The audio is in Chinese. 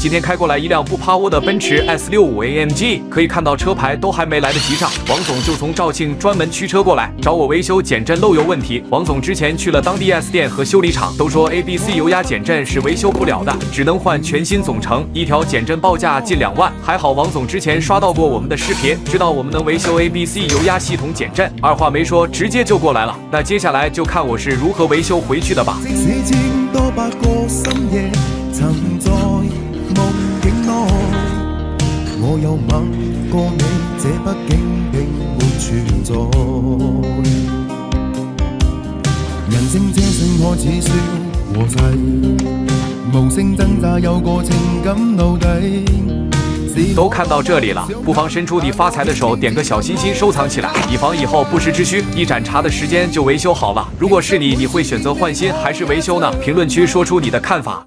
今天开过来一辆不趴窝的奔驰 S65 AMG， 可以看到车牌都还没来得及上，王总就从肇庆专门驱车过来找我维修减震漏油问题。王总之前去了当地 4S 店和修理厂，都说 ABC 油压减震是维修不了的，只能换全新总成，一条减震报价近2万。还好王总之前刷到过我们的视频，知道我们能维修 ABC 油压系统减震，二话没说直接就过来了。那接下来就看我是如何维修回去的吧。多百個深夜，曾在夢境內，我有吻過你，這畢竟並沒存在。人生這聲開始說和諧，無聲掙扎有個情感奴隸。都看到这里了，不妨伸出你发财的手，点个小心心收藏起来，以防以后不时之需，一盏茶的时间就维修好了。如果是你，你会选择换新还是维修呢？评论区说出你的看法。